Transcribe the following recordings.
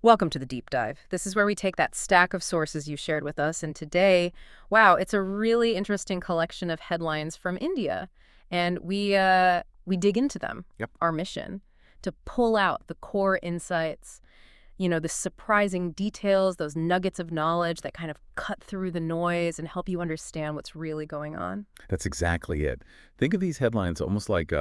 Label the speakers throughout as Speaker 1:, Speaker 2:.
Speaker 1: Welcome to the deep dive. This is where we take that stack of sources you shared with us, and today, wow, it's a really interesting collection of headlines from India, and we dig into them.
Speaker 2: Yep.
Speaker 1: Our mission to pull out the core insights, the surprising details, those nuggets of knowledge that kind of cut through the noise and help you understand what's really going on.
Speaker 2: That's exactly it. Think of these headlines almost like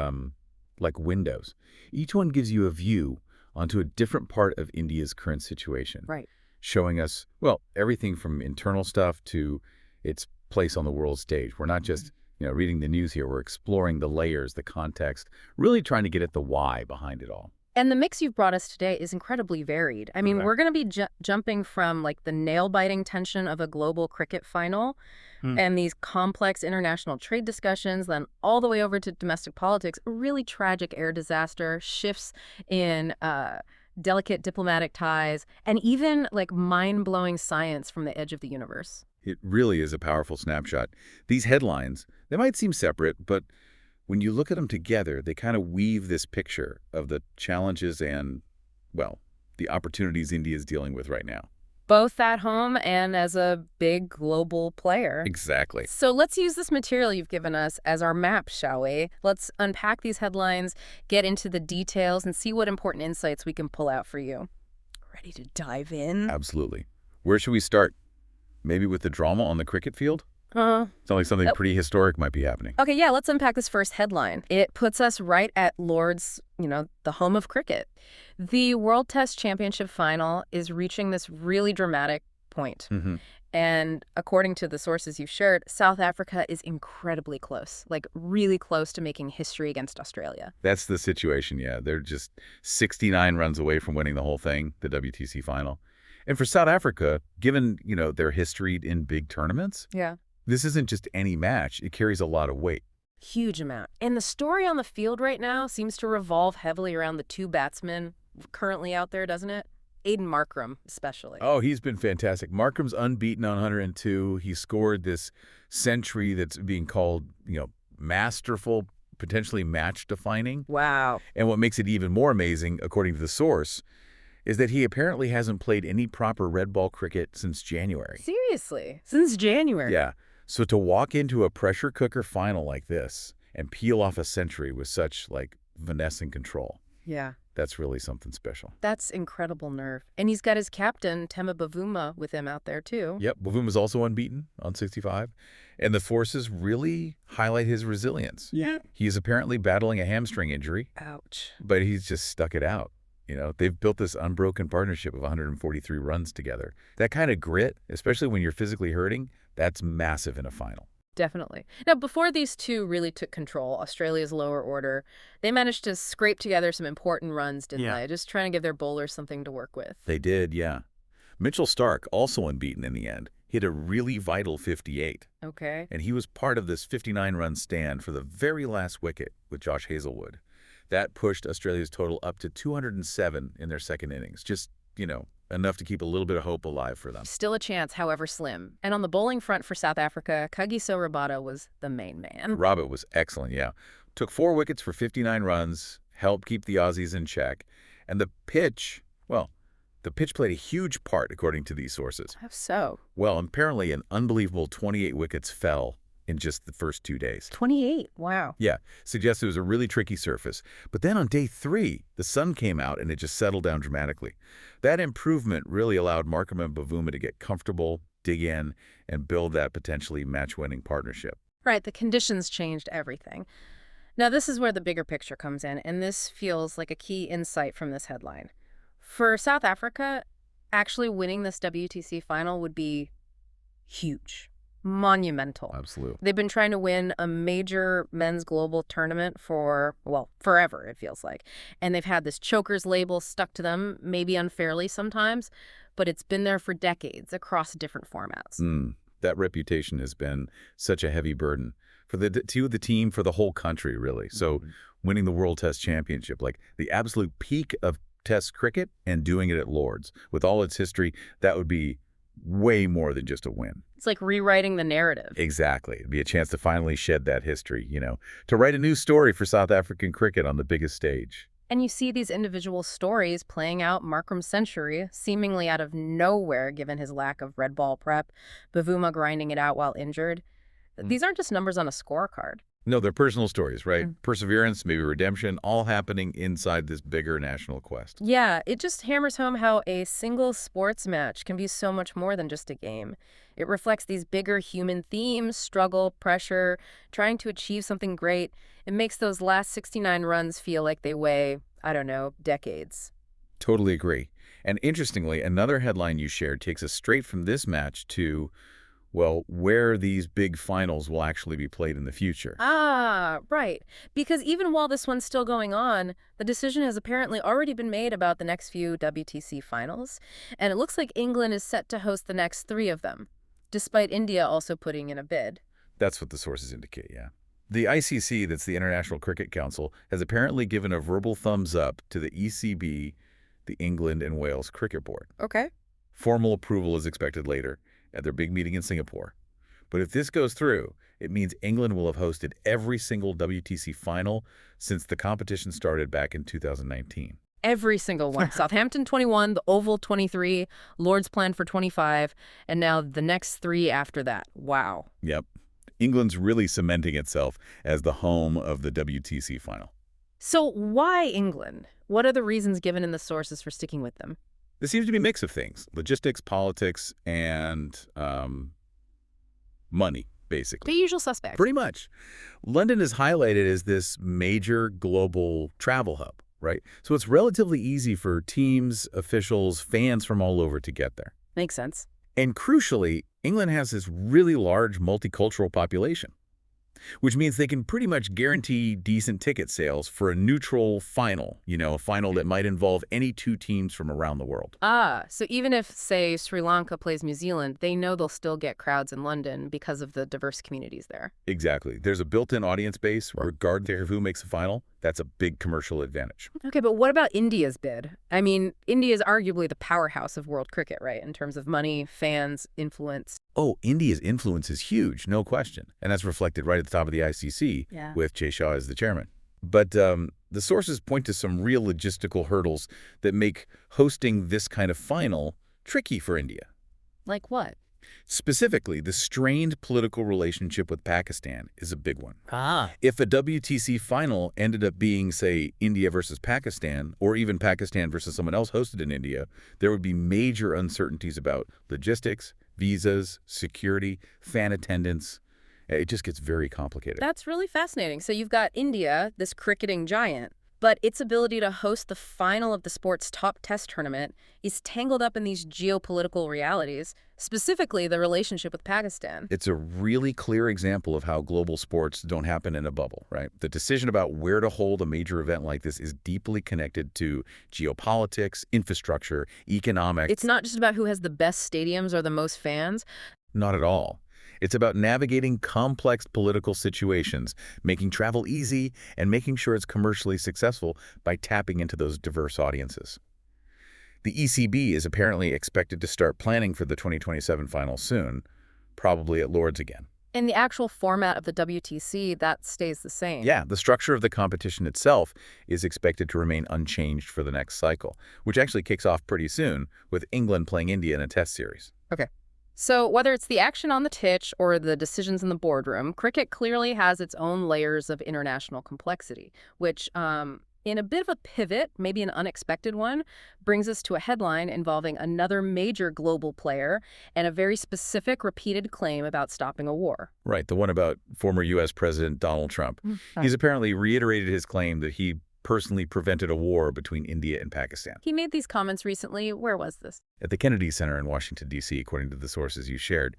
Speaker 2: windows. Each one gives you a view onto a different part of India's current situation,
Speaker 1: Right.
Speaker 2: showing us, well, everything from internal stuff to its place on the world stage. We're not just, reading the news here. We're exploring the layers, the context, really trying to get at the why behind it all.
Speaker 1: And the mix you've brought us today is incredibly varied. I mean,
Speaker 2: Correct.
Speaker 1: we're going to be jumping from like the nail-biting tension of a global cricket final
Speaker 2: Hmm.
Speaker 1: and these complex international trade discussions, then all the way over to domestic politics, a really tragic air disaster, shifts in delicate diplomatic ties, and even like mind-blowing science from the edge of the universe.
Speaker 2: It really is a powerful snapshot. These headlines, they might seem separate, but when you look at them together, they kind of weave this picture of the challenges and, well, the opportunities India is dealing with right now.
Speaker 1: Both at home and as a big global player.
Speaker 2: Exactly.
Speaker 1: So let's use this material you've given us as our map, shall we? Let's unpack these headlines, get into the details, and see what important insights we can pull out for you. Ready to dive in?
Speaker 2: Absolutely. Where should we start? Maybe with the drama on the cricket field?
Speaker 1: Uh,
Speaker 2: Sounds like something
Speaker 1: Oh.
Speaker 2: pretty historic might be happening.
Speaker 1: okay, yeah, let's unpack this first headline. It puts us right at Lord's, the home of cricket. The World Test Championship final is reaching this really dramatic point.
Speaker 2: Hmm.
Speaker 1: And according to the sources you've shared, South Africa is incredibly close, like really close to making history against Australia.
Speaker 2: That's the situation, yeah. They're just 69 runs away from winning the whole thing, the WTC final. And for South Africa, given, their history in big tournaments,
Speaker 1: Yeah.
Speaker 2: this isn't just any match. It carries a lot of weight.
Speaker 1: Huge amount. And the story on the field right now seems to revolve heavily around the two batsmen currently out there, doesn't it? Aiden Markram, especially.
Speaker 2: Oh, he's been fantastic. Markram's unbeaten on 102. He scored this century that's being called, masterful, potentially match-defining.
Speaker 1: Wow.
Speaker 2: And what makes it even more amazing, according to the source, is that he apparently hasn't played any proper red ball cricket since January.
Speaker 1: Seriously? Since January?
Speaker 2: Yeah. So to walk into a pressure cooker final like this and peel off a century with such, finesse and control,
Speaker 1: Yeah.
Speaker 2: that's really something special.
Speaker 1: That's incredible nerve. And he's got his captain, Tema Bavuma, with him out there, too.
Speaker 2: Yep, Bavum is also unbeaten on 65, and the forces really highlight his resilience.
Speaker 1: Yeah.
Speaker 2: He is apparently battling a hamstring injury,
Speaker 1: Ouch.
Speaker 2: but he's just stuck it out. They've built this unbroken partnership of 143 runs together. That kind of grit, especially when you're physically hurting, that's massive in a final.
Speaker 1: Definitely. Now, before these two really took control, Australia's lower order, they managed to scrape together some important runs, didn't
Speaker 2: Yeah.
Speaker 1: they? Just trying to give their bowlers something to work with.
Speaker 2: They did, yeah. Mitchell Stark, also unbeaten in the end, hit a really vital 58,
Speaker 1: Okay.
Speaker 2: and he was part of this 59-run stand for the very last wicket with Josh Hazelwood. That pushed Australia's total up to 207 in their second innings. Just, enough to keep a little bit of hope alive for them.
Speaker 1: Still a chance, however slim. And on the bowling front for South Africa, Kagiso Rabada was the main man.
Speaker 2: Robert was excellent, yeah. Took 4 wickets for 59 runs, helped keep the Aussies in check. And the pitch, well, the pitch played a huge part, according to these sources.
Speaker 1: How so?
Speaker 2: Well, apparently an unbelievable 28 wickets fell in just the first 2 days.
Speaker 1: 28. Wow.
Speaker 2: Yeah, suggests it was a really tricky surface. But then on day 3, the sun came out and it just settled down dramatically. That improvement really allowed Markham and Bavuma to get comfortable, dig in, and build that potentially match-winning partnership.
Speaker 1: Right, the conditions changed everything. Now, this is where the bigger picture comes in, and this feels like a key insight from this headline. For South Africa, actually winning this WTC final would be huge, monumental.
Speaker 2: Absolutely.
Speaker 1: They've been trying to win a major men's global tournament for, well, forever, it feels like. And they've had this chokers label stuck to them, maybe unfairly sometimes, but it's been there for decades across different formats.
Speaker 2: That reputation has been such a heavy burden for the team, for the whole country, really. So winning the World Test Championship, like the absolute peak of Test cricket, and doing it at Lord's, with all its history, that would be way more than just a win.
Speaker 1: It's like rewriting the narrative.
Speaker 2: Exactly. It'd be a chance to finally shed that history, to write a new story for South African cricket on the biggest stage.
Speaker 1: And you see these individual stories playing out Markram's century, seemingly out of nowhere given his lack of red ball prep, Bavuma grinding it out while injured.
Speaker 2: Mm.
Speaker 1: These aren't just numbers on a scorecard.
Speaker 2: No, they're personal stories, right? Perseverance, maybe redemption, all happening inside this bigger national quest.
Speaker 1: Yeah, it just hammers home how a single sports match can be so much more than just a game. It reflects these bigger human themes, struggle, pressure, trying to achieve something great. It makes those last 69 runs feel like they weigh, I don't know, decades.
Speaker 2: Totally agree. And interestingly, another headline you shared takes us straight from this match to, well, where these big finals will actually be played in the future.
Speaker 1: Ah, right. Because even while this one's still going on, the decision has apparently already been made about the next few WTC finals, and it looks like England is set to host the next three of them, despite India also putting in a bid.
Speaker 2: That's what the sources indicate, yeah. The ICC, that's the International Cricket Council, has apparently given a verbal thumbs up to the ECB, the England and Wales Cricket Board.
Speaker 1: Okay.
Speaker 2: Formal approval is expected later at their big meeting in Singapore. But if this goes through, it means England will have hosted every single WTC final since the competition started back in 2019.
Speaker 1: Every single one. Southampton 21, the Oval 23, Lord's planned for 25, and now the next three after that. Wow.
Speaker 2: Yep. England's really cementing itself as the home of the WTC final.
Speaker 1: So why England? What are the reasons given in the sources for sticking with them?
Speaker 2: There seems to be a mix of things: logistics, politics, and money,
Speaker 1: The
Speaker 2: basically.
Speaker 1: usual suspects.
Speaker 2: Pretty much. London is highlighted as this major global travel hub, right? So it's relatively easy for teams, officials, fans from all over to get there.
Speaker 1: Makes sense.
Speaker 2: And crucially, England has this really large multicultural population, which means they can pretty much guarantee decent ticket sales for a neutral final, a final that might involve any two teams from around the world.
Speaker 1: Ah, so even if, say, Sri Lanka plays New Zealand, they know they'll still get crowds in London because of the diverse communities there.
Speaker 2: Exactly. There's a built-in audience base, regardless of who makes the final. That's a big commercial advantage.
Speaker 1: Okay, but what about India's bid? I mean, India is arguably the powerhouse of world cricket, right, in terms of money, fans, influence.
Speaker 2: Oh, India's influence is huge, no question. And that's reflected right at the top of the ICC with Jay Shah as the chairman. But the sources point to some real logistical hurdles that make hosting this kind of final tricky for India.
Speaker 1: Like what?
Speaker 2: Specifically, the strained political relationship with Pakistan is a big one.
Speaker 3: Ah,
Speaker 2: If a WTC final ended up being, say, India versus Pakistan, or even Pakistan versus someone else hosted in India, there would be major uncertainties about logistics, visas, security, fan attendance. It just gets very complicated.
Speaker 1: That's really fascinating. So you've got India, this cricketing giant, but its ability to host the final of the sport's top test tournament is tangled up in these geopolitical realities, specifically the relationship with Pakistan.
Speaker 2: It's a really clear example of how global sports don't happen in a bubble, right? The decision about where to hold a major event like this is deeply connected to geopolitics, infrastructure, economics.
Speaker 1: It's not just about who has the best stadiums or the most fans.
Speaker 2: Not at all. It's about navigating complex political situations, making travel easy, and making sure it's commercially successful by tapping into those diverse audiences. The ECB is apparently expected to start planning for the 2027 final soon, probably at Lord's again.
Speaker 1: In the actual format of the WTC, that stays the same.
Speaker 2: Yeah, the structure of the competition itself is expected to remain unchanged for the next cycle, which actually kicks off pretty soon with England playing India in a test series.
Speaker 1: Okay. So whether it's the action on the pitch or the decisions in the boardroom, cricket clearly has its own layers of international complexity, which, in a bit of a pivot, maybe an unexpected one, brings us to a headline involving another major global player and a very specific repeated claim about stopping a war.
Speaker 2: Right, the one about former U.S. President Donald Trump. He's apparently reiterated his claim that he personally prevented a war between India and Pakistan.
Speaker 1: He made these comments recently. Where was this?
Speaker 2: At the Kennedy Center in Washington, D.C., according to the sources you shared.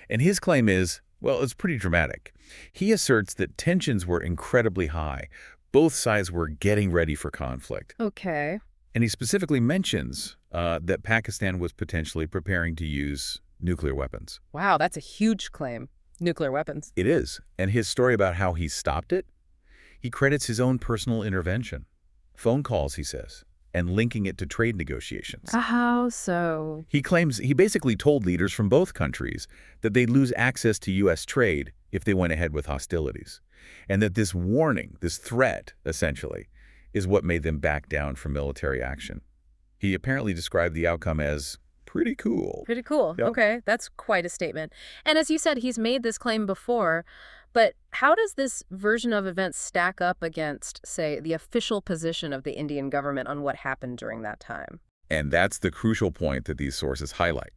Speaker 2: And his claim is, well, it's pretty dramatic. He asserts that tensions were incredibly high. Both sides were getting ready for conflict.
Speaker 1: Okay.
Speaker 2: And he specifically mentions that Pakistan was potentially preparing to use nuclear weapons.
Speaker 1: Wow, that's a huge claim. Nuclear weapons.
Speaker 2: It is. And his story about how he stopped it, he credits his own personal intervention. Phone calls, he says, and linking it to trade negotiations.
Speaker 1: How so?
Speaker 2: He claims he basically told leaders from both countries that they'd lose access to U.S. trade if they went ahead with hostilities, and that this warning, this threat, essentially, is what made them back down from military action. He apparently described the outcome as pretty cool.
Speaker 1: Pretty cool.
Speaker 2: Yep.
Speaker 1: Okay, that's quite a statement. And as you said, he's made this claim before, but how does this version of events stack up against, say, the official position of the Indian government on what happened during that time?
Speaker 2: And that's the crucial point that these sources highlight.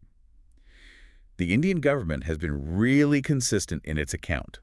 Speaker 2: The Indian government has been really consistent in its account.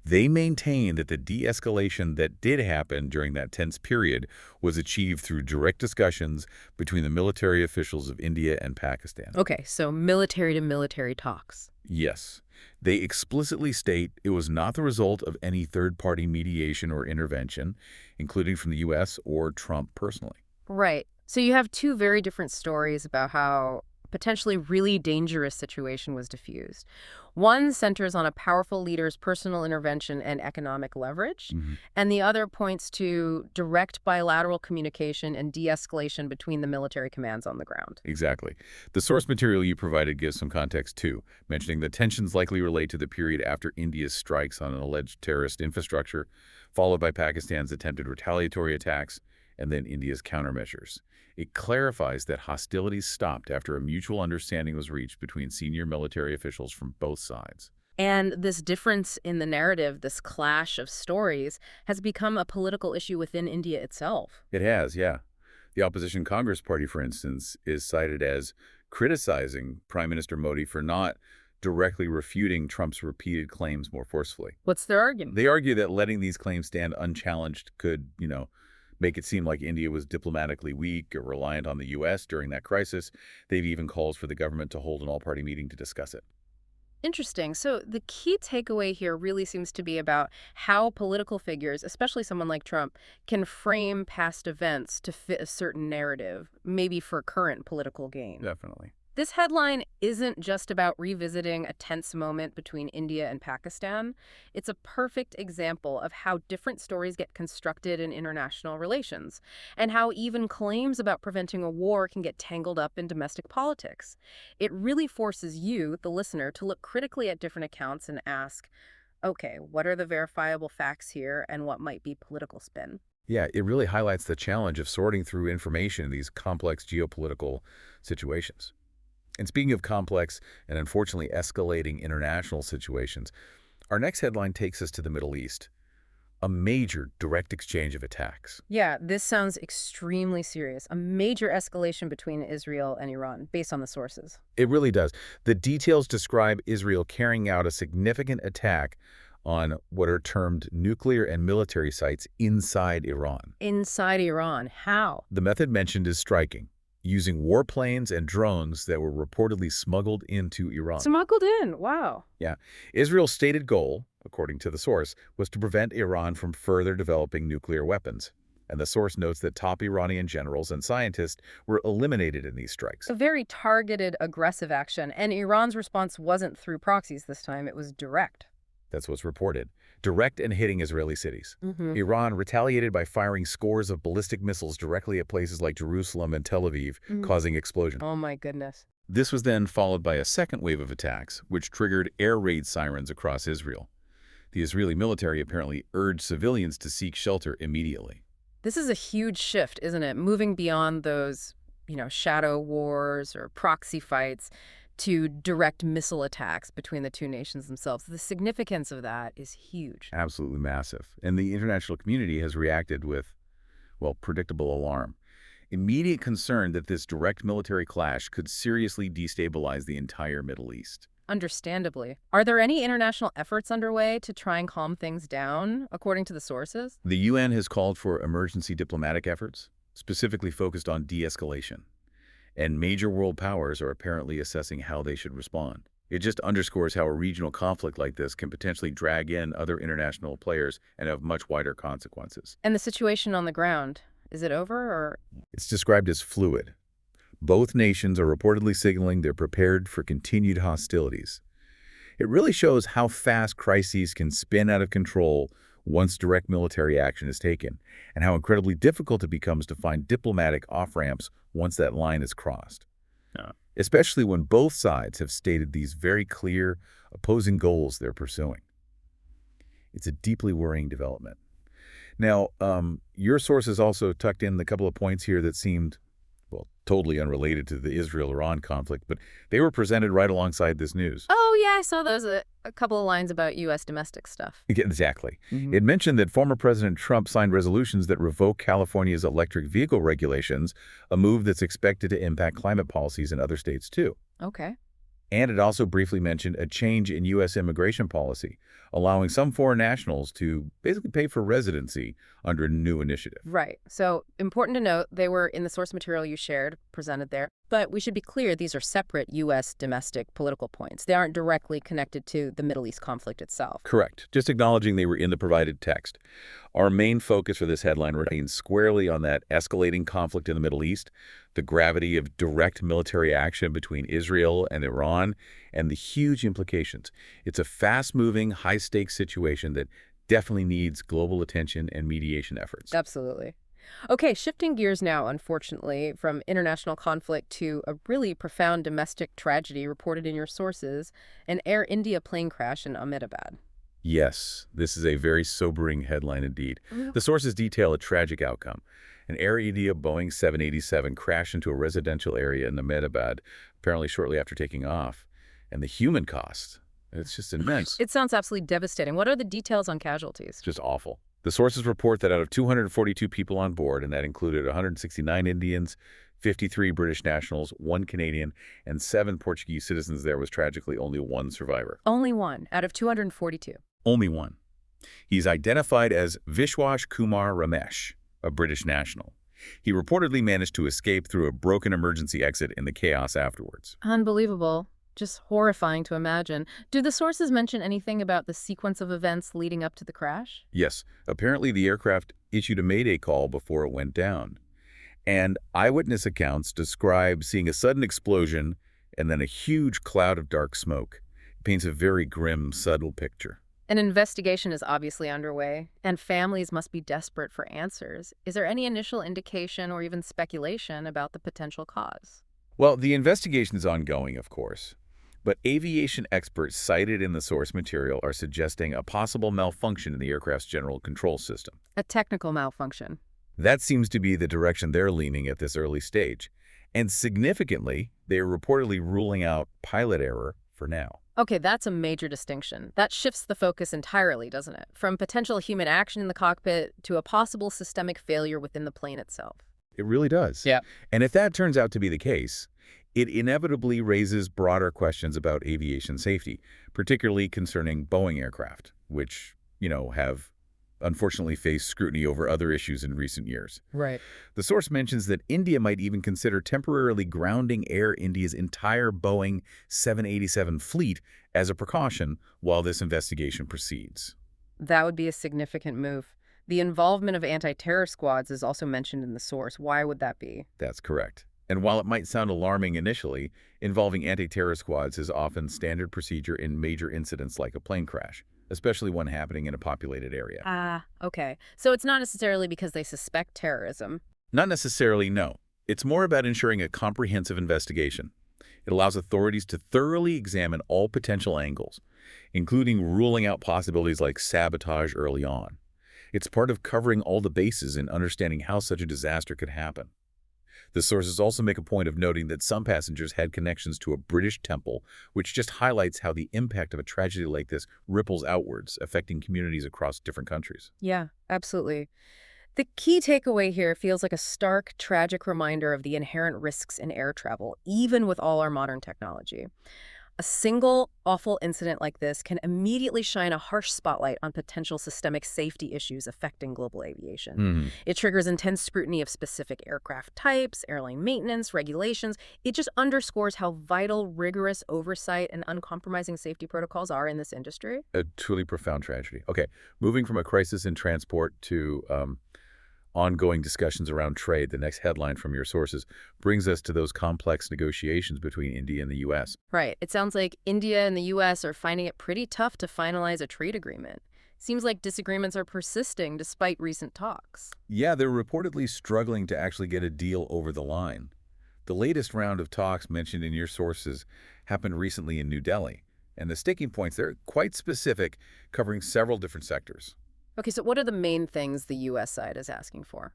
Speaker 2: They maintain that the de-escalation that did happen during that tense period was achieved through direct discussions between the military officials of India and Pakistan.
Speaker 1: Okay, so military to military talks.
Speaker 2: Yes. They explicitly state it was not the result of any third-party mediation or intervention, including from the U.S. or Trump personally.
Speaker 1: Right. So you have two very different stories about how a potentially really dangerous situation was diffused. One centers on a powerful leader's personal intervention and economic leverage, and the other points to direct bilateral communication and de-escalation between the military commands on the ground.
Speaker 2: Exactly. The source material you provided gives some context, too, mentioning that tensions likely relate to the period after India's strikes on an alleged terrorist infrastructure, followed by Pakistan's attempted retaliatory attacks, and then India's countermeasures. It clarifies that hostilities stopped after a mutual understanding was reached between senior military officials from both sides.
Speaker 1: And this difference in the narrative, this clash of stories, has become a political issue within India itself.
Speaker 2: It has, yeah. The opposition Congress Party, for instance, is cited as criticizing Prime Minister Modi for not directly refuting Trump's repeated claims more forcefully.
Speaker 1: What's their argument?
Speaker 2: They argue that letting these claims stand unchallenged could, make it seem like India was diplomatically weak or reliant on the U.S. during that crisis. They've even called for the government to hold an all-party meeting to discuss it.
Speaker 1: Interesting. So the key takeaway here really seems to be about how political figures, especially someone like Trump, can frame past events to fit a certain narrative, maybe for current political gain.
Speaker 2: Definitely.
Speaker 1: This headline isn't just about revisiting a tense moment between India and Pakistan. It's a perfect example of how different stories get constructed in international relations, and how even claims about preventing a war can get tangled up in domestic politics. It really forces you, the listener, to look critically at different accounts and ask, okay, what are the verifiable facts here and what might be political spin?
Speaker 2: Yeah, it really highlights the challenge of sorting through information in these complex geopolitical situations. And speaking of complex and unfortunately escalating international situations, our next headline takes us to the Middle East, a major direct exchange of attacks.
Speaker 1: Yeah, this sounds extremely serious. A major escalation between Israel and Iran, based on the sources.
Speaker 2: It really does. The details describe Israel carrying out a significant attack on what are termed nuclear and military sites inside Iran.
Speaker 1: Inside Iran, how?
Speaker 2: The method mentioned is striking, using warplanes and drones that were reportedly smuggled into Iran.
Speaker 1: Smuggled in, wow.
Speaker 2: Yeah. Israel's stated goal, according to the source, was to prevent Iran from further developing nuclear weapons. And the source notes that top Iranian generals and scientists were eliminated in these strikes.
Speaker 1: A very targeted, aggressive action, and Iran's response wasn't through proxies this time, it was direct.
Speaker 2: That's what's reported. Direct and hitting Israeli cities.
Speaker 1: Mm-hmm.
Speaker 2: Iran retaliated by firing scores of ballistic missiles directly at places like Jerusalem and Tel Aviv, causing explosions.
Speaker 1: Oh my goodness.
Speaker 2: This was then followed by a second wave of attacks, which triggered air raid sirens across Israel. The Israeli military apparently urged civilians to seek shelter immediately.
Speaker 1: This is a huge shift, isn't it? Moving beyond those, shadow wars or proxy fights to direct missile attacks between the two nations themselves. The significance of that is huge.
Speaker 2: Absolutely massive. And the international community has reacted with, predictable alarm. Immediate concern that this direct military clash could seriously destabilize the entire Middle East.
Speaker 1: Understandably. Are there any international efforts underway to try and calm things down, according to the sources?
Speaker 2: The UN has called for emergency diplomatic efforts, specifically focused on de-escalation. And major world powers are apparently assessing how they should respond. It just underscores how a regional conflict like this can potentially drag in other international players and have much wider consequences.
Speaker 1: And the situation on the ground, is it over or?
Speaker 2: It's described as fluid. Both nations are reportedly signaling they're prepared for continued hostilities. It really shows how fast crises can spin out of control once direct military action is taken, and how incredibly difficult it becomes to find diplomatic off-ramps once that line is crossed. Yeah. Especially when both sides have stated these very clear, opposing goals they're pursuing. It's a deeply worrying development. Now, your sources also tucked in a couple of points here that seemed, well, totally unrelated to the Israel-Iran conflict, but they were presented right alongside this news.
Speaker 1: Oh, yeah, I saw those. A couple of lines about U.S. domestic stuff.
Speaker 2: Yeah, exactly.
Speaker 1: Hmm.
Speaker 2: It mentioned that former President Trump signed resolutions that revoke California's electric vehicle regulations, a move that's expected to impact climate policies in other states too.
Speaker 1: Okay.
Speaker 2: And it also briefly mentioned a change in U.S. immigration policy, allowing some foreign nationals to basically pay for residency under a new initiative.
Speaker 1: Right. So important to note, they were in the source material you shared, presented there. But we should be clear, these are separate U.S. domestic political points. They aren't directly connected to the Middle East conflict itself.
Speaker 2: Correct. Just acknowledging they were in the provided text. Our main focus for this headline remains squarely on that escalating conflict in the Middle East, the gravity of direct military action between Israel and Iran, and the huge implications. It's a fast-moving, high-stakes situation that definitely needs global attention and mediation efforts.
Speaker 1: Absolutely. Okay, shifting gears now, unfortunately, from international conflict to a really profound domestic tragedy reported in your sources, an Air India plane crash in Ahmedabad.
Speaker 2: Yes, this is a very sobering headline indeed.
Speaker 1: Mhm.
Speaker 2: The sources detail a tragic outcome. An Air India Boeing 787 crashed into a residential area in Ahmedabad, apparently shortly after taking off. And the human cost, it's just immense.
Speaker 1: It sounds absolutely devastating. What are the details on casualties?
Speaker 2: Just awful. The sources report that out of 242 people on board, and that included 169 Indians, 53 British nationals, 1 Canadian, and 7 Portuguese citizens, there was tragically only 1 survivor.
Speaker 1: Only one out of 242.
Speaker 2: Only 1. He's identified as Vishwash Kumar Ramesh, a British national. He reportedly managed to escape through a broken emergency exit in the chaos afterwards.
Speaker 1: Unbelievable. Just horrifying to imagine. Do the sources mention anything about the sequence of events leading up to the crash?
Speaker 2: Yes, apparently the aircraft issued a mayday call before it went down. And eyewitness accounts describe seeing a sudden explosion and then a huge cloud of dark smoke. It paints a very grim, subtle picture.
Speaker 1: An investigation is obviously underway, and families must be desperate for answers. Is there any initial indication or even speculation about the potential cause?
Speaker 2: Well, the investigation is ongoing, of course, but aviation experts cited in the source material are suggesting a possible malfunction in the aircraft's general control system.
Speaker 1: A technical malfunction.
Speaker 2: That seems to be the direction they're leaning at this early stage. And significantly, they are reportedly ruling out pilot error for now.
Speaker 1: Okay, that's a major distinction. That shifts the focus entirely, doesn't it? From potential human action in the cockpit to a possible systemic failure within the plane itself.
Speaker 2: It really does.
Speaker 1: Yeah.
Speaker 2: And if that turns out to be the case, it inevitably raises broader questions about aviation safety, particularly concerning Boeing aircraft, which, have unfortunately faced scrutiny over other issues in recent years.
Speaker 1: Right.
Speaker 2: The source mentions that India might even consider temporarily grounding Air India's entire Boeing 787 fleet as a precaution while this investigation proceeds.
Speaker 1: That would be a significant move. The involvement of anti-terror squads is also mentioned in the source. Why would that be?
Speaker 2: That's correct. And while it might sound alarming initially, involving anti-terror squads is often standard procedure in major incidents like a plane crash, especially one happening in a populated area.
Speaker 1: Ah, okay. So it's not necessarily because they suspect terrorism.
Speaker 2: Not necessarily, no. It's more about ensuring a comprehensive investigation. It allows authorities to thoroughly examine all potential angles, including ruling out possibilities like sabotage early on. It's part of covering all the bases and understanding how such a disaster could happen. The sources also make a point of noting that some passengers had connections to a British temple, which just highlights how the impact of a tragedy like this ripples outwards, affecting communities across different countries.
Speaker 1: Yeah, absolutely. The key takeaway here feels like a stark, tragic reminder of the inherent risks in air travel, even with all our modern technology. A single awful incident like this can immediately shine a harsh spotlight on potential systemic safety issues affecting global aviation. It triggers intense scrutiny of specific aircraft types, airline maintenance, regulations. It just underscores how vital, rigorous oversight and uncompromising safety protocols are in this industry.
Speaker 2: A truly profound tragedy. Okay, moving from a crisis in transport to ongoing discussions around trade, the next headline from your sources brings us to those complex negotiations between India and the U.S.
Speaker 1: Right. It sounds like India and the U.S. are finding it pretty tough to finalize a trade agreement. Seems like disagreements are persisting despite recent talks.
Speaker 2: Yeah, they're reportedly struggling to actually get a deal over the line. The latest round of talks mentioned in your sources happened recently in New Delhi, and the sticking points, they're quite specific, covering several different sectors.
Speaker 1: Okay, so what are the main things the U.S. side is asking for?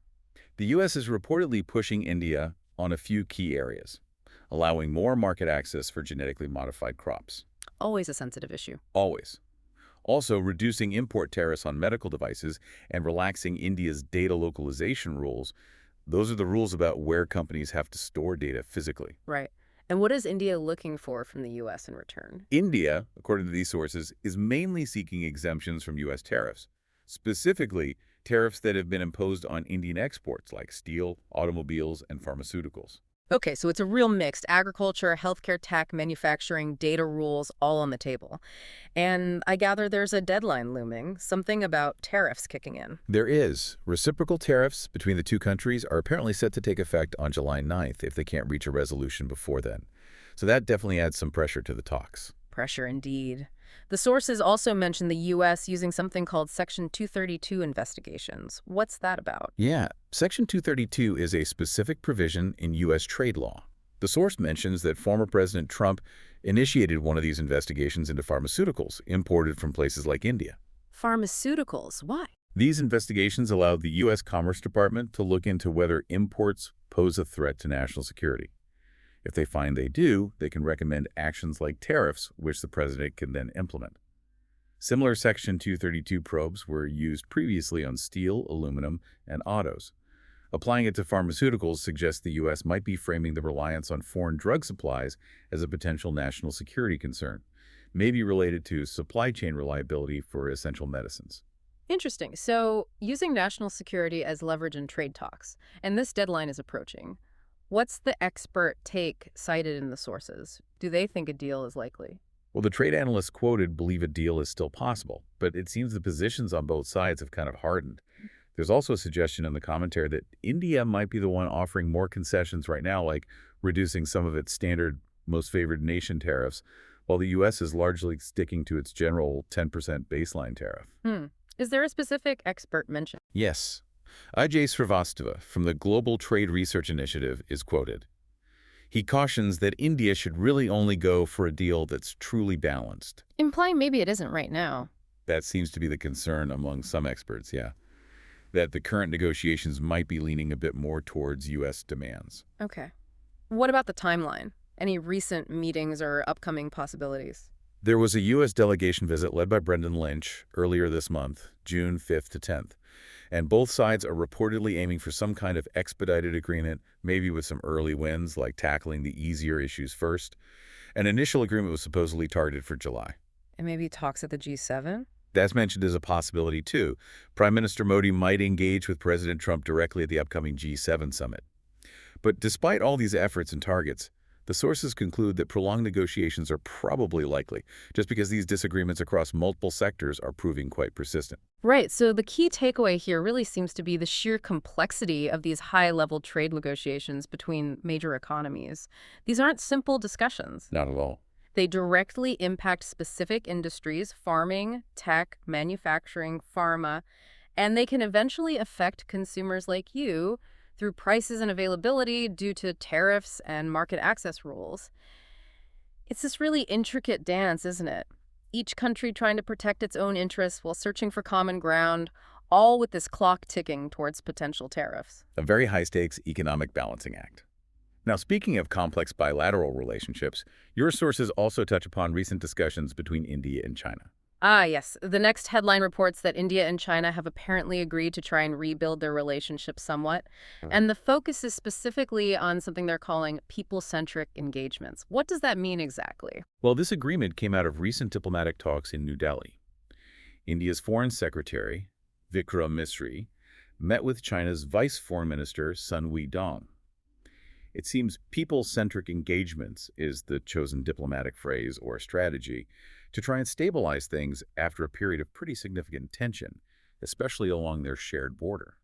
Speaker 2: The U.S. is reportedly pushing India on a few key areas, allowing more market access for genetically modified crops.
Speaker 1: Always a sensitive issue.
Speaker 2: Always. Also, reducing import tariffs on medical devices and relaxing India's data localization rules. Those are the rules about where companies have to store data physically.
Speaker 1: Right. And what is India looking for from the U.S. in return?
Speaker 2: India, according to these sources, is mainly seeking exemptions from U.S. tariffs, specifically tariffs that have been imposed on Indian exports like steel, automobiles, and pharmaceuticals.
Speaker 1: Okay, so it's a real mixed agriculture, healthcare tech, manufacturing, data rules, all on the table. And I gather there's a deadline looming, something about tariffs kicking in.
Speaker 2: There is. Reciprocal tariffs between the two countries are apparently set to take effect on July 9th if they can't reach a resolution before then. So that definitely adds some pressure to the talks.
Speaker 1: Pressure indeed. The sources also mention the U.S. using something called Section 232 investigations. What's that about?
Speaker 2: Yeah, Section 232 is a specific provision in U.S. trade law. The source mentions that former President Trump initiated one of these investigations into pharmaceuticals imported from places like India.
Speaker 1: Pharmaceuticals. Why?
Speaker 2: These investigations allowed the U.S. Commerce Department to look into whether imports pose a threat to national security. If they find they do, they can recommend actions like tariffs, which the president can then implement. Similar Section 232 probes were used previously on steel, aluminum, and autos. Applying it to pharmaceuticals suggests the U.S. might be framing the reliance on foreign drug supplies as a potential national security concern, maybe related to supply chain reliability for essential medicines.
Speaker 1: Interesting. So, using national security as leverage in trade talks, and this deadline is approaching. What's the expert take cited in the sources? Do they think a deal is likely?
Speaker 2: Well, the trade analysts quoted believe a deal is still possible, but it seems the positions on both sides have kind of hardened. There's also a suggestion in the commentary that India might be the one offering more concessions right now, like reducing some of its standard most favored nation tariffs, while the U.S. is largely sticking to its general 10% baseline tariff.
Speaker 1: Is there a specific expert mentioned?
Speaker 2: Yes. Ajay Srivastava from the Global Trade Research Initiative is quoted. He cautions that India should really only go for a deal that's truly balanced.
Speaker 1: Implying maybe it isn't right now.
Speaker 2: That seems to be the concern among some experts, yeah. That the current negotiations might be leaning a bit more towards U.S. demands.
Speaker 1: Okay. What about the timeline? Any recent meetings or upcoming possibilities?
Speaker 2: There was a U.S. delegation visit led by Brendan Lynch earlier this month, June 5th to 10th, and both sides are reportedly aiming for some kind of expedited agreement, maybe with some early wins, like tackling the easier issues first. An initial agreement was supposedly targeted for July.
Speaker 1: And maybe talks at the G7?
Speaker 2: That's mentioned as a possibility, too. Prime Minister Modi might engage with President Trump directly at the upcoming G7 summit. But despite all these efforts and targets, the sources conclude that prolonged negotiations are probably likely, just because these disagreements across multiple sectors are proving quite persistent.
Speaker 1: Right, so the key takeaway here really seems to be the sheer complexity of these high-level trade negotiations between major economies. These aren't simple discussions.
Speaker 2: Not at all.
Speaker 1: They directly impact specific industries, farming, tech, manufacturing, pharma, and they can eventually affect consumers like you through prices and availability due to tariffs and market access rules. It's this really intricate dance, isn't it? Each country trying to protect its own interests while searching for common ground, all with this clock ticking towards potential tariffs.
Speaker 2: A very high-stakes economic balancing act. Now, speaking of complex bilateral relationships, your sources also touch upon recent discussions between India and China.
Speaker 1: Ah, yes. The next headline reports that India and China have apparently agreed to try and rebuild their relationship somewhat. And the focus is specifically on something they're calling people-centric engagements. What does that mean exactly?
Speaker 2: Well, this agreement came out of recent diplomatic talks in New Delhi. India's Foreign Secretary, Vikram Misri, met with China's Vice Foreign Minister, Sun Weidong. It seems people-centric engagements is the chosen diplomatic phrase or strategy to try and stabilize things after a period of pretty significant tension, especially along their shared border.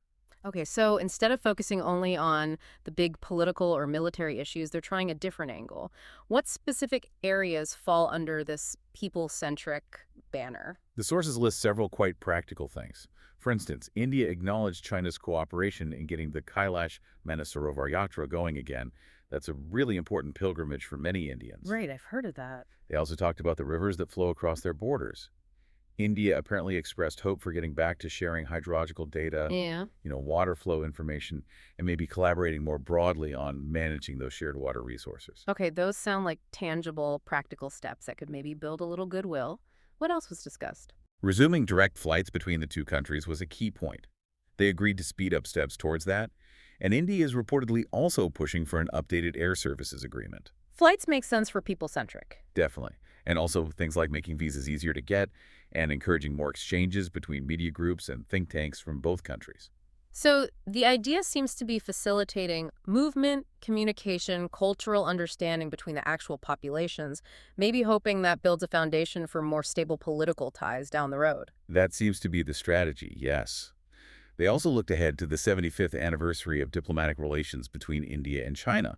Speaker 1: Okay, so instead of focusing only on the big political or military issues, they're trying a different angle. What specific areas fall under this people-centric banner?
Speaker 2: The sources list several quite practical things. For instance, India acknowledged China's cooperation in getting the Kailash Manasarovar Yatra going again. That's a really important pilgrimage for many Indians.
Speaker 1: Right, I've heard of that.
Speaker 2: They also talked about the rivers that flow across their borders. India apparently expressed hope for getting back to sharing hydrological data,
Speaker 1: Yeah.
Speaker 2: water flow information, and maybe collaborating more broadly on managing those shared water resources.
Speaker 1: Okay, those sound like tangible, practical steps that could maybe build a little goodwill. What else was discussed?
Speaker 2: Resuming direct flights between the two countries was a key point. They agreed to speed up steps towards that, and India is reportedly also pushing for an updated air services agreement.
Speaker 1: Flights make sense for people-centric.
Speaker 2: Definitely. And also things like making visas easier to get and encouraging more exchanges between media groups and think tanks from both countries.
Speaker 1: So the idea seems to be facilitating movement, communication, cultural understanding between the actual populations, maybe hoping that builds a foundation for more stable political ties down the road.
Speaker 2: That seems to be the strategy, yes. They also looked ahead to the 75th anniversary of diplomatic relations between India and China,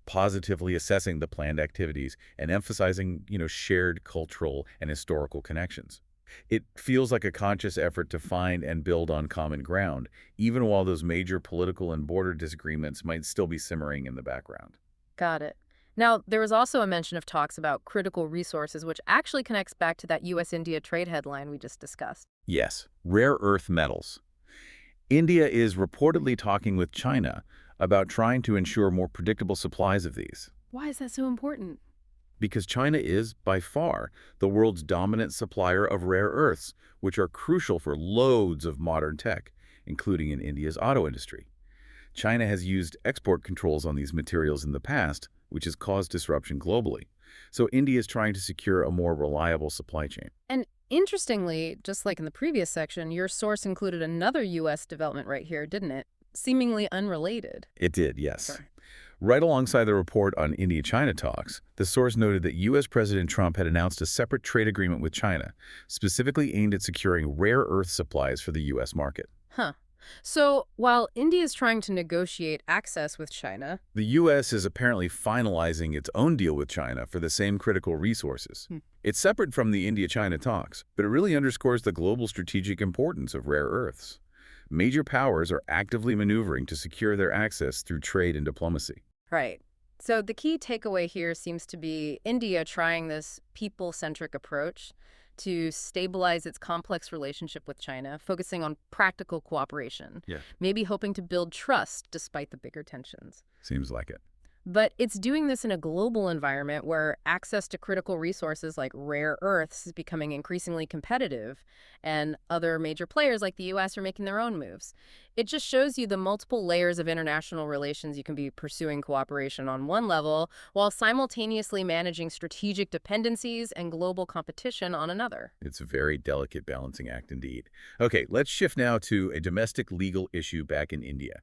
Speaker 2: positively assessing the planned activities and emphasizing, shared cultural and historical connections. It feels like a conscious effort to find and build on common ground, even while those major political and border disagreements might still be simmering in the background.
Speaker 1: Got it. Now, there was also a mention of talks about critical resources, which actually connects back to that U.S.-India trade headline we just discussed.
Speaker 2: Yes, rare earth metals. India is reportedly talking with China about trying to ensure more predictable supplies of these,
Speaker 1: Why is that so important?
Speaker 2: because China is, by far, the world's dominant supplier of rare earths, which are crucial for loads of modern tech, including in India's auto industry. China has used export controls on these materials in the past, which has caused disruption globally. So India is trying to secure a more reliable supply chain.
Speaker 1: And interestingly, just like in the previous section, your source included another U.S. development right here, didn't it? Seemingly unrelated.
Speaker 2: It did, yes.
Speaker 1: Sure.
Speaker 2: Right alongside the report on India-China talks, the source noted that U.S. President Trump had announced a separate trade agreement with China, specifically aimed at securing rare earth supplies for the U.S. market.
Speaker 1: Huh. So while India is trying to negotiate access with China,
Speaker 2: The U.S. is apparently finalizing its own deal with China for the same critical resources. It's separate from the India-China talks, but it really underscores the global strategic importance of rare earths. Major powers are actively maneuvering to secure their access through trade and diplomacy.
Speaker 1: right. So the key takeaway here seems to be India trying this people-centric approach to stabilize its complex relationship with China, focusing on practical cooperation,
Speaker 2: Yeah.
Speaker 1: maybe hoping to build trust despite the bigger tensions.
Speaker 2: Seems like it.
Speaker 1: But it's doing this in a global environment where access to critical resources like rare earths is becoming increasingly competitive, and other major players like the U.S. are making their own moves. It just shows you the multiple layers of international relations you can be pursuing cooperation on one level, while simultaneously managing strategic dependencies and global competition on another.
Speaker 2: It's a very delicate balancing act indeed. Okay, let's shift now to a domestic legal issue back in India.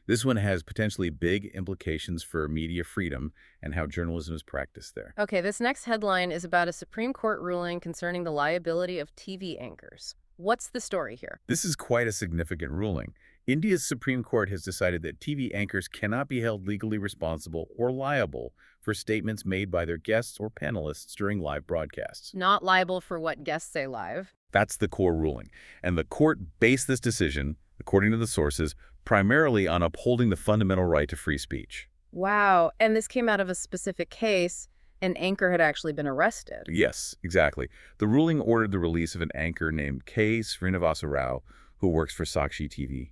Speaker 2: This one has potentially big implications for media freedom and how journalism is practiced there.
Speaker 1: Okay, this next headline is about a Supreme Court ruling concerning the liability of TV anchors. What's the story here?
Speaker 2: This is quite a significant ruling. India's Supreme Court has decided that TV anchors cannot be held legally responsible or liable for statements made by their guests or panelists during live broadcasts.
Speaker 1: Not liable for what guests say live.
Speaker 2: That's the core ruling. And the court based this decision, according to the sources, primarily on upholding the fundamental right to free speech.
Speaker 1: Wow, and this came out of a specific case. An anchor had actually been arrested.
Speaker 2: Yes, exactly. The ruling ordered the release of an anchor named K. Srinivasa Rao, who works for Sakshi TV.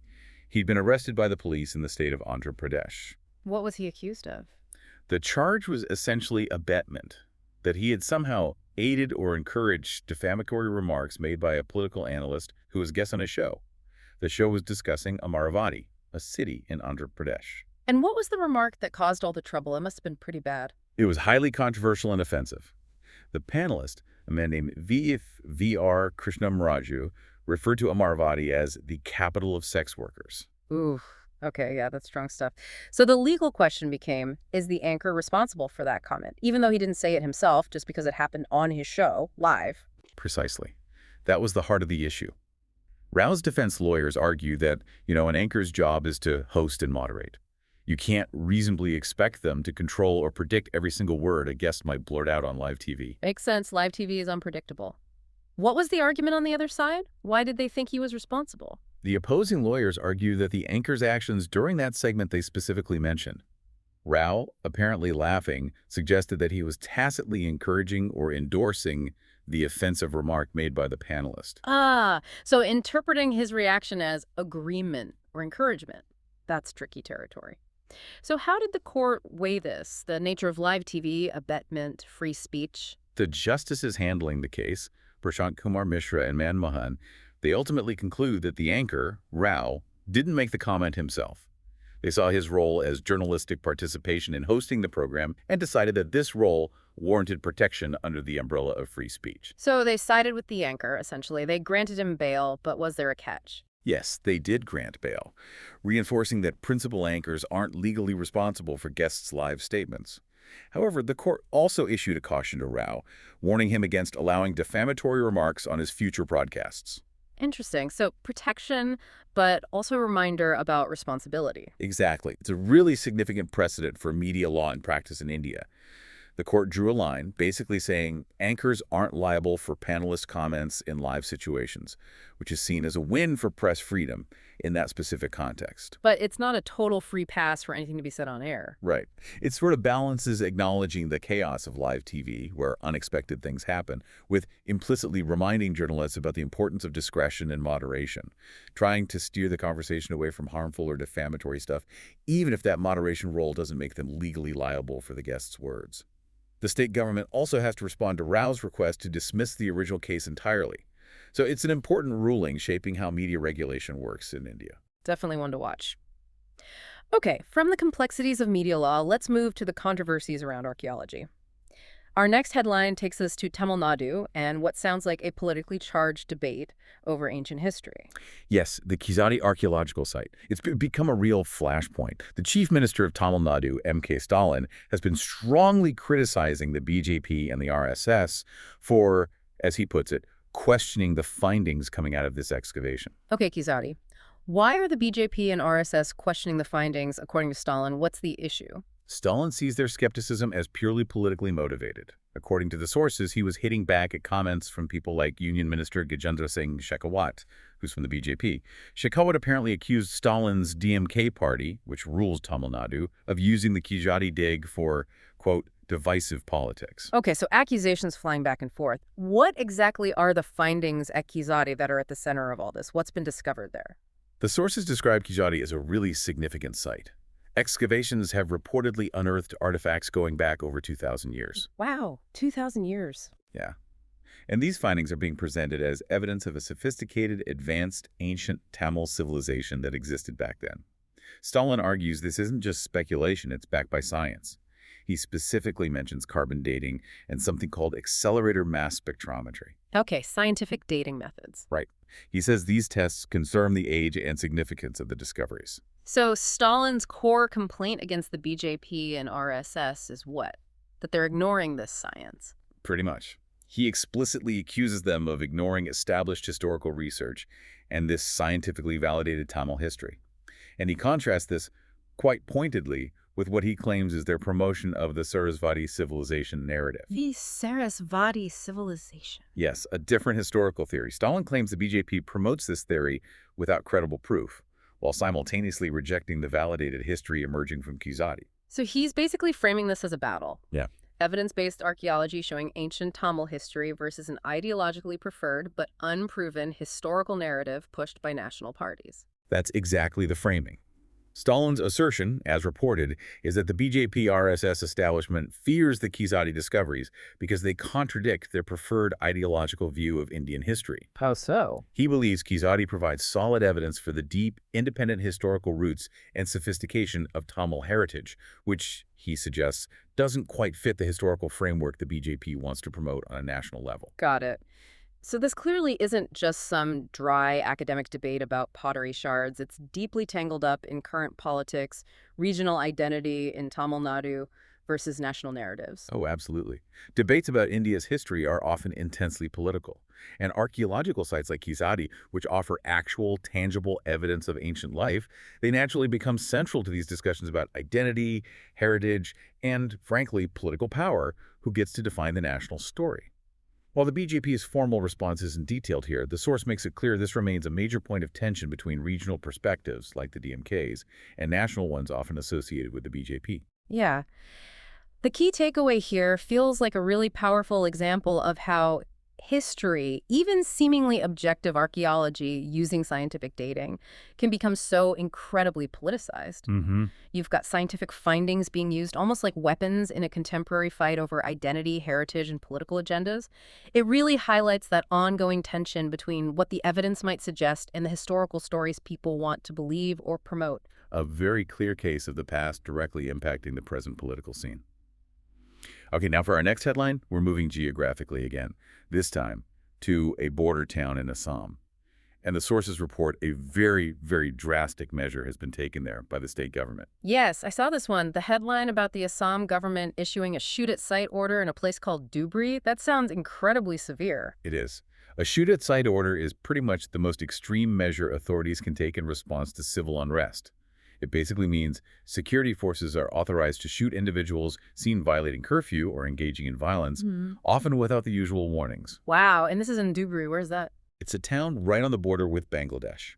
Speaker 2: He'd been arrested by the police in the state of Andhra Pradesh.
Speaker 1: What was he accused of?
Speaker 2: The charge was essentially abetment, that he had somehow aided or encouraged defamatory remarks made by a political analyst who was guest on a show. The show was discussing Amaravati, a city in Andhra Pradesh.
Speaker 1: And what was the remark that caused all the trouble? It must have been pretty bad.
Speaker 2: It was highly controversial and offensive. The panelist, a man named V.R. Krishnamraju, referred to Amaravati as the capital of sex workers.
Speaker 1: Ooh, okay, yeah, that's strong stuff. So the legal question became, is the anchor responsible for that comment? Even though he didn't say it himself, just because it happened on his show, live.
Speaker 2: Precisely. That was the heart of the issue. Rao's defense lawyers argue that, an anchor's job is to host and moderate. You can't reasonably expect them to control or predict every single word a guest might blurt out on live TV.
Speaker 1: Makes sense, live TV is unpredictable. What was the argument on the other side? Why did they think he was responsible?
Speaker 2: The opposing lawyers argue that the anchor's actions during that segment they specifically mentioned. Rao, apparently laughing, suggested that he was tacitly encouraging or endorsing the offensive remark made by the panelist.
Speaker 1: Ah, so interpreting his reaction as agreement or encouragement. That's tricky territory. So how did the court weigh this? The nature of live TV, abetment, free speech?
Speaker 2: The justices handling the case, Prashant Kumar Mishra and Manmohan, they ultimately conclude that the anchor, Rao, didn't make the comment himself. They saw his role as journalistic participation in hosting the program and decided that this role warranted protection under the umbrella of free speech.
Speaker 1: So they sided with the anchor, essentially. They granted him bail, but was there a catch?
Speaker 2: Yes, they did grant bail, reinforcing that principal anchors aren't legally responsible for guests' live statements. However, the court also issued a caution to Rao, warning him against allowing defamatory remarks on his future broadcasts.
Speaker 1: Interesting. So protection, but also a reminder about responsibility.
Speaker 2: Exactly. It's a really significant precedent for media law and practice in India. The court drew a line, basically saying anchors aren't liable for panelist comments in live situations, which is seen as a win for press freedom in that specific context.
Speaker 1: But it's not a total free pass for anything to be said on air.
Speaker 2: Right. It sort of balances acknowledging the chaos of live TV, where unexpected things happen, with implicitly reminding journalists about the importance of discretion and moderation, trying to steer the conversation away from harmful or defamatory stuff, even if that moderation role doesn't make them legally liable for the guest's words. The state government also has to respond to Rao's request to dismiss the original case entirely. So it's an important ruling shaping how media regulation works in India.
Speaker 1: Definitely one to watch. Okay, from the complexities of media law, let's move to the controversies around archaeology. Our next headline takes us to Tamil Nadu and what sounds like a politically charged debate over ancient history.
Speaker 2: Yes, the Kizadi archaeological site. It's become a real flashpoint. The chief minister of Tamil Nadu, M.K. Stalin, has been strongly criticizing the BJP and the RSS for, as he puts it, questioning the findings coming out of this excavation.
Speaker 1: Okay, Kizadi, why are the BJP and RSS questioning the findings according to Stalin? What's the issue?
Speaker 2: Stalin sees their skepticism as purely politically motivated. According to the sources, he was hitting back at comments from people like Union Minister Gajendra Singh Shekhawat, who's from the BJP. Shekhawat apparently accused Stalin's DMK party, which rules Tamil Nadu, of using the Kizadi dig for, quote, divisive politics.
Speaker 1: Okay, so accusations flying back and forth. What exactly are the findings at Kizadi that are at the center of all this? What's been discovered there?
Speaker 2: The sources describe Kizadi as a really significant site. Excavations have reportedly unearthed artifacts going back over 2,000 years.
Speaker 1: Wow, 2,000 years.
Speaker 2: Yeah. And these findings are being presented as evidence of a sophisticated, advanced, ancient Tamil civilization that existed back then. Stalin argues this isn't just speculation, it's backed by science. He specifically mentions carbon dating and something called accelerator mass spectrometry.
Speaker 1: Okay, scientific dating methods.
Speaker 2: Right. He says these tests confirm the age and significance of the discoveries.
Speaker 1: So Stalin's core complaint against the BJP and RSS is what? That they're ignoring this science.
Speaker 2: Pretty much. He explicitly accuses them of ignoring established historical research and this scientifically validated Tamil history. And he contrasts this, quite pointedly, with what he claims is their promotion of the Sarasvati civilization narrative.
Speaker 1: The Sarasvati civilization.
Speaker 2: Yes, a different historical theory. Stalin claims the BJP promotes this theory without credible proof, while simultaneously rejecting the validated history emerging from Kizadi.
Speaker 1: So he's basically framing this as a battle.
Speaker 2: Yeah.
Speaker 1: Evidence-based archaeology showing ancient Tamil history versus an ideologically preferred but unproven historical narrative pushed by national parties.
Speaker 2: That's exactly the framing. Stalin's assertion, as reported, is that the BJP-RSS establishment fears the Kizadi discoveries because they contradict their preferred ideological view of Indian history.
Speaker 1: How so?
Speaker 2: He believes Kizadi provides solid evidence for the deep, independent historical roots and sophistication of Tamil heritage, which, he suggests, doesn't quite fit the historical framework the BJP wants to promote on a national level.
Speaker 1: Got it. So this clearly isn't just some dry academic debate about pottery shards. It's deeply tangled up in current politics, regional identity in Tamil Nadu versus national narratives.
Speaker 2: Oh, absolutely. Debates about India's history are often intensely political. And archaeological sites like Kizadi, which offer actual, tangible evidence of ancient life, they naturally become central to these discussions about identity, heritage, and, frankly, political power, who gets to define the national story. While the BJP's formal response isn't detailed here, the source makes it clear this remains a major point of tension between regional perspectives, like the DMK's, and national ones often associated with the BJP.
Speaker 1: Yeah. The key takeaway here feels like a really powerful example of how history, even seemingly objective archaeology using scientific dating, can become so incredibly politicized.
Speaker 2: Mm-hmm.
Speaker 1: You've got scientific findings being used almost like weapons in a contemporary fight over identity, heritage, and political agendas. It really highlights that ongoing tension between what the evidence might suggest and the historical stories people want to believe or promote.
Speaker 2: A very clear case of the past directly impacting the present political scene. Okay, now for our next headline, we're moving geographically again, this time to a border town in Assam. And the sources report a very, very drastic measure has been taken there by the state government.
Speaker 1: Yes, I saw this one. The headline about the Assam government issuing a shoot-at-sight order in a place called Dhubri. That sounds incredibly severe.
Speaker 2: It is. A shoot-at-sight order is pretty much the most extreme measure authorities can take in response to civil unrest. It basically means security forces are authorized to shoot individuals seen violating curfew or engaging in violence, often without the usual warnings.
Speaker 1: Wow, and this is in Dhubri. Where's that?
Speaker 2: It's a town right on the border with Bangladesh.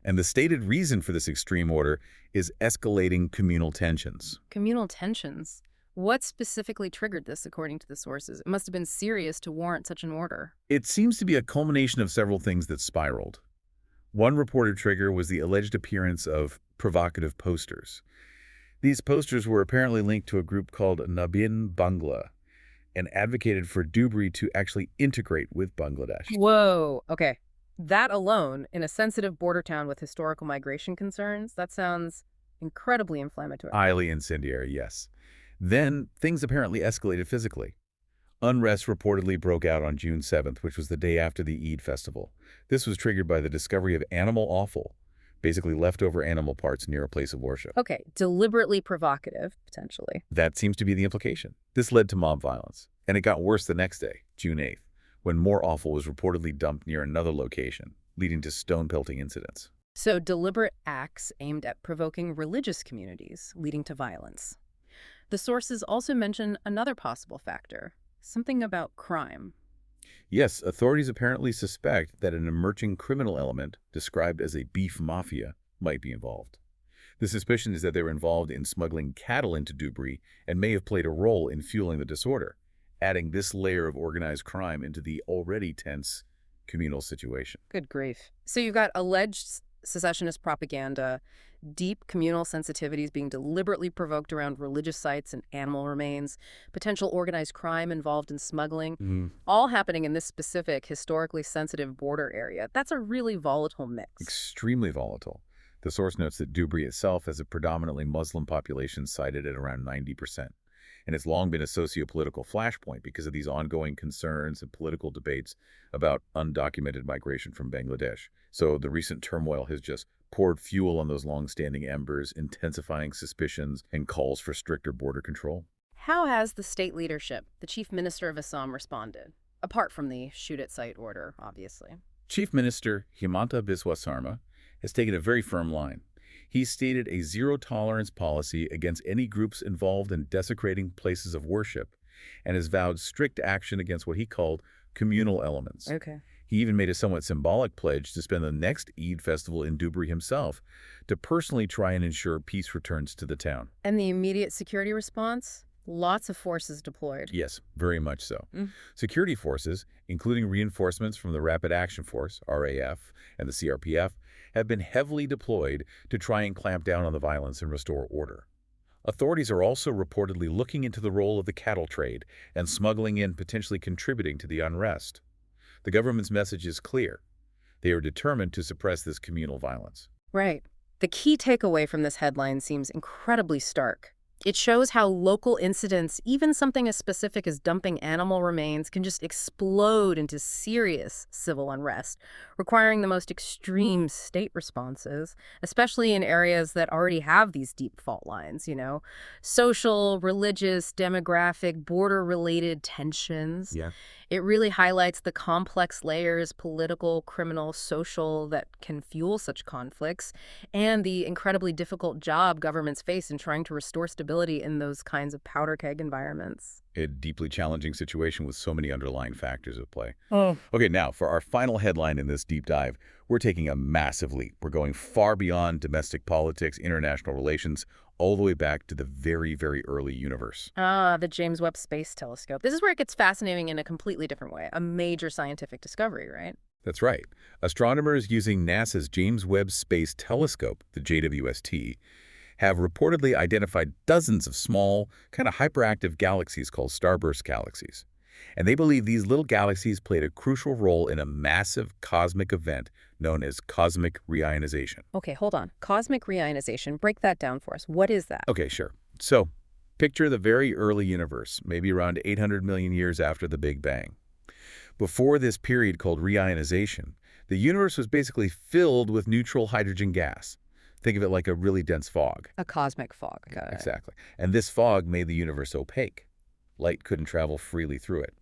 Speaker 2: And the stated reason for this extreme order is escalating communal tensions.
Speaker 1: Communal tensions. What specifically triggered this, according to the sources? It must have been serious to warrant such an order.
Speaker 2: It seems to be a culmination of several things that spiraled. One reported trigger was the alleged appearance of provocative posters. These posters were apparently linked to a group called Nabin Bangla and advocated for Dhubri to actually integrate with Bangladesh.
Speaker 1: Whoa, okay. That alone, in a sensitive border town with historical migration concerns, that sounds incredibly inflammatory.
Speaker 2: Highly incendiary, yes. Then, things apparently escalated physically. Unrest reportedly broke out on June 7th, which was the day after the Eid festival. This was triggered by the discovery of animal offal, basically leftover animal parts near a place of worship.
Speaker 1: Okay, deliberately provocative, potentially.
Speaker 2: That seems to be the implication. This led to mob violence, and it got worse the next day, June 8th, when more offal was reportedly dumped near another location, leading to stone-pelting incidents.
Speaker 1: So deliberate acts aimed at provoking religious communities, leading to violence. The sources also mention another possible factor, something about crime.
Speaker 2: Yes, authorities apparently suspect that an emerging criminal element, described as a beef mafia, might be involved. The suspicion is that they were involved in smuggling cattle into Dhubri and may have played a role in fueling the disorder, adding this layer of organized crime into the already tense communal situation.
Speaker 1: Good grief. So you've got alleged secessionist propaganda, deep communal sensitivities being deliberately provoked around religious sites and animal remains, potential organized crime involved in smuggling, all happening in this specific, historically sensitive border area. That's a really volatile mix.
Speaker 2: Extremely volatile. The source notes that Dhubri itself has a predominantly Muslim population cited at around 90%. And it's long been a socio-political flashpoint because of these ongoing concerns and political debates about undocumented migration from Bangladesh. So the recent turmoil has just poured fuel on those long-standing embers, intensifying suspicions and calls for stricter border control.
Speaker 1: How has the state leadership, the chief minister of Assam, responded? Apart from the shoot-at-sight order, obviously.
Speaker 2: Chief Minister Himanta Biswa Sarma has taken a very firm line. He's stated a zero-tolerance policy against any groups involved in desecrating places of worship and has vowed strict action against what he called communal elements.
Speaker 1: Okay.
Speaker 2: He even made a somewhat symbolic pledge to spend the next Eid festival in Dhubri himself to personally try and ensure peace returns to the town.
Speaker 1: And the immediate security response? Lots of forces deployed.
Speaker 2: Yes, very much so. Security forces, including reinforcements from the Rapid Action Force, RAF, and the CRPF, have been heavily deployed to try and clamp down on the violence and restore order. Authorities are also reportedly looking into the role of the cattle trade and smuggling in potentially contributing to the unrest. The government's message is clear. They are determined to suppress this communal violence.
Speaker 1: Right. The key takeaway from this headline seems incredibly stark. It shows how local incidents, even something as specific as dumping animal remains, can just explode into serious civil unrest, requiring the most extreme state responses, especially in areas that already have these deep fault lines, social, religious, demographic, border-related tensions.
Speaker 2: Yeah.
Speaker 1: It really highlights the complex layers, political, criminal, social, that can fuel such conflicts, and the incredibly difficult job governments face in trying to restore stability in those kinds of powder keg environments.
Speaker 2: A deeply challenging situation with so many underlying factors at play.
Speaker 1: Oh.
Speaker 2: Okay, now, for our final headline in this deep dive, we're taking a massive leap. We're going far beyond domestic politics, international relations, all the way back to the very, very early universe.
Speaker 1: Ah, the James Webb Space Telescope. This is where it gets fascinating in a completely different way. A major scientific discovery, right?
Speaker 2: That's right. Astronomers using NASA's James Webb Space Telescope, the JWST, have reportedly identified dozens of small, kind of hyperactive galaxies called starburst galaxies. And they believe these little galaxies played a crucial role in a massive cosmic event known as cosmic reionization.
Speaker 1: Okay, hold on. Cosmic reionization. Break that down for us. What is that?
Speaker 2: Okay, sure. So, picture the very early universe, maybe around 800 million years after the Big Bang. Before this period called reionization, the universe was basically filled with neutral hydrogen gas. Think of it like a really dense fog.
Speaker 1: A cosmic fog. Got it.
Speaker 2: Exactly. And this fog made the universe opaque. Light couldn't travel freely through it.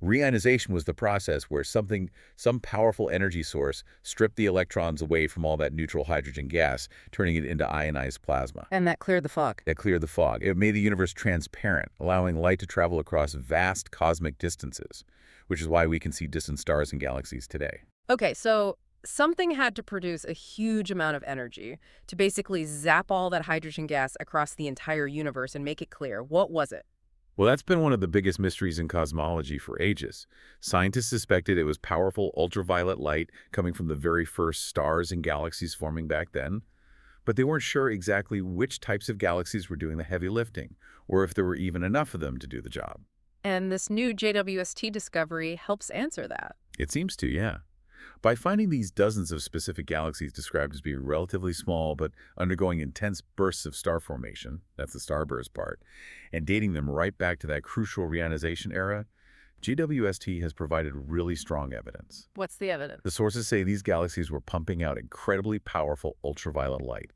Speaker 2: Reionization was the process where some powerful energy source stripped the electrons away from all that neutral hydrogen gas, turning it into ionized plasma.
Speaker 1: And that cleared the fog.
Speaker 2: It cleared the fog. It made the universe transparent, allowing light to travel across vast cosmic distances, which is why we can see distant stars and galaxies today.
Speaker 1: Okay, so something had to produce a huge amount of energy to basically zap all that hydrogen gas across the entire universe and make it clear. What was it?
Speaker 2: Well, that's been one of the biggest mysteries in cosmology for ages. Scientists suspected it was powerful ultraviolet light coming from the very first stars and galaxies forming back then, but they weren't sure exactly which types of galaxies were doing the heavy lifting, or if there were even enough of them to do the job.
Speaker 1: And this new JWST discovery helps answer that.
Speaker 2: It seems to, yeah. By finding these dozens of specific galaxies described as being relatively small but undergoing intense bursts of star formation, that's the starburst part, and dating them right back to that crucial reionization era, JWST has provided really strong evidence.
Speaker 1: What's the evidence?
Speaker 2: The sources say these galaxies were pumping out incredibly powerful ultraviolet light.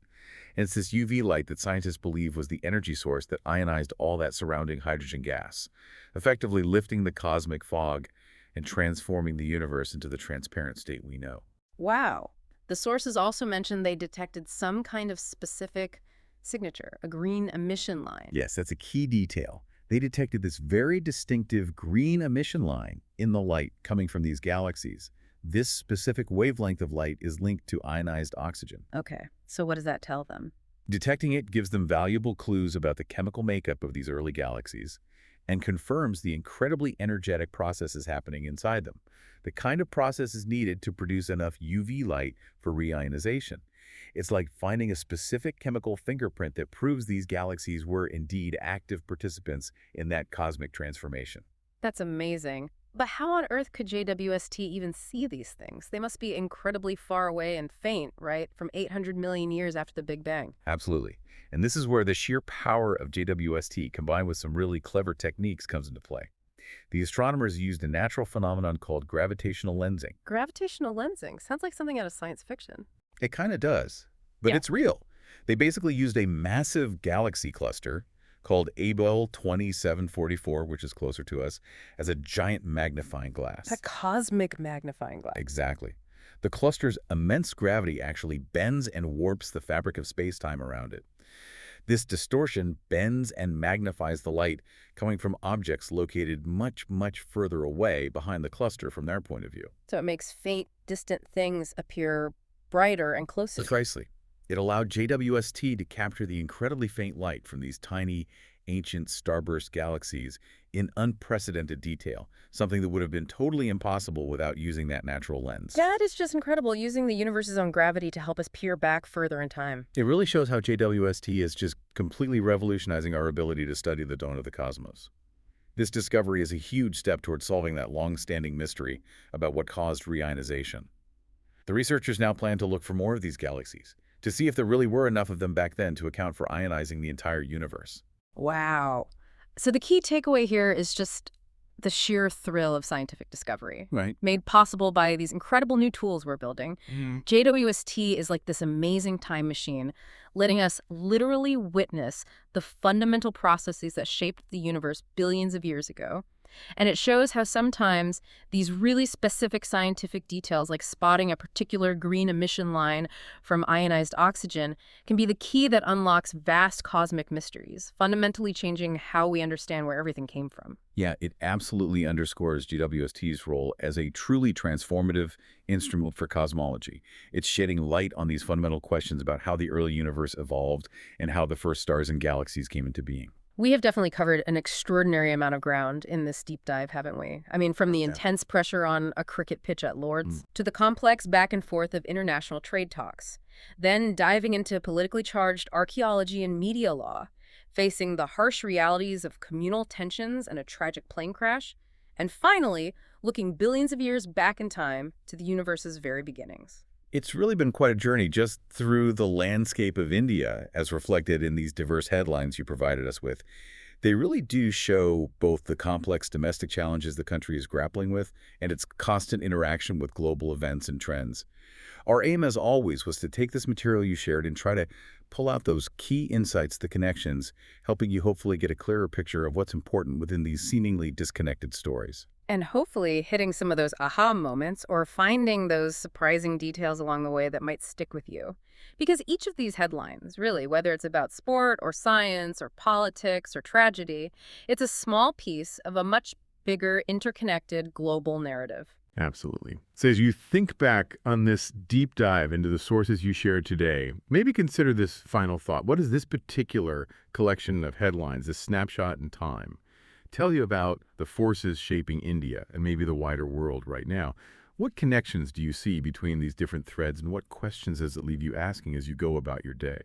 Speaker 2: And it's this UV light that scientists believe was the energy source that ionized all that surrounding hydrogen gas, effectively lifting the cosmic fog and transforming the universe into the transparent state we know.
Speaker 1: Wow. The sources also mentioned they detected some kind of specific signature, a green emission line.
Speaker 2: Yes, that's a key detail. They detected this very distinctive green emission line in the light coming from these galaxies. This specific wavelength of light is linked to ionized oxygen.
Speaker 1: Okay, so what does that tell them?
Speaker 2: Detecting it gives them valuable clues about the chemical makeup of these early galaxies and confirms the incredibly energetic processes happening inside them, the kind of processes needed to produce enough UV light for reionization. It's like finding a specific chemical fingerprint that proves these galaxies were indeed active participants in that cosmic transformation.
Speaker 1: That's amazing. But how on earth could JWST even see these things? They must be incredibly far away and faint, right? From 800 million years after the Big Bang.
Speaker 2: Absolutely. And this is where the sheer power of JWST combined with some really clever techniques comes into play. The astronomers used a natural phenomenon called gravitational lensing.
Speaker 1: Gravitational lensing sounds like something out of science fiction.
Speaker 2: It kind of does, but
Speaker 1: Yeah.
Speaker 2: it's real. They basically used a massive galaxy cluster called Abel 2744, which is closer to us, as a giant magnifying glass.
Speaker 1: A cosmic magnifying glass.
Speaker 2: Exactly. The cluster's immense gravity actually bends and warps the fabric of space-time around it. This distortion bends and magnifies the light coming from objects located much, much further away behind the cluster from their point of view.
Speaker 1: So it makes faint, distant things appear brighter and closer.
Speaker 2: Precisely. It allowed JWST to capture the incredibly faint light from these tiny, ancient starburst galaxies in unprecedented detail, something that would have been totally impossible without using that natural lens.
Speaker 1: That is just incredible, using the universe's own gravity to help us peer back further in time.
Speaker 2: It really shows how JWST is just completely revolutionizing our ability to study the dawn of the cosmos. This discovery is a huge step towards solving that long-standing mystery about what caused reionization. The researchers now plan to look for more of these galaxies, to see if there really were enough of them back then to account for ionizing the entire universe.
Speaker 1: Wow. So the key takeaway here is just the sheer thrill of scientific discovery,
Speaker 2: Right.
Speaker 1: made possible by these incredible new tools we're building. JWST is like this amazing time machine, letting us literally witness the fundamental processes that shaped the universe billions of years ago. And it shows how sometimes these really specific scientific details, like spotting a particular green emission line from ionized oxygen, can be the key that unlocks vast cosmic mysteries, fundamentally changing how we understand where everything came from.
Speaker 2: Yeah, it absolutely underscores GWST's role as a truly transformative instrument for cosmology. It's shedding light on these fundamental questions about how the early universe evolved and how the first stars and galaxies came into being.
Speaker 1: We have definitely covered an extraordinary amount of ground in this deep dive, haven't we? I mean, from the
Speaker 2: Yeah.
Speaker 1: intense pressure on a cricket pitch at
Speaker 2: Mm.
Speaker 1: Lord's to the complex back and forth of international trade talks, then diving into politically charged archaeology and media law, facing the harsh realities of communal tensions and a tragic plane crash, and finally, looking billions of years back in time to the universe's very beginnings.
Speaker 2: It's really been quite a journey just through the landscape of India, as reflected in these diverse headlines you provided us with. They really do show both the complex domestic challenges the country is grappling with and its constant interaction with global events and trends. Our aim, as always, was to take this material you shared and try to pull out those key insights, the connections, helping you hopefully get a clearer picture of what's important within these seemingly disconnected stories.
Speaker 1: And hopefully hitting some of those aha moments or finding those surprising details along the way that might stick with you. Because each of these headlines, really, whether it's about sport or science or politics or tragedy, it's a small piece of a much bigger, interconnected global narrative.
Speaker 3: Absolutely. So as you think back on this deep dive into the sources you shared today, maybe consider this final thought. What does this particular collection of headlines, this snapshot in time, tell you about the forces shaping India and maybe the wider world right now? What connections do you see between these different threads, and what questions does it leave you asking as you go about your day?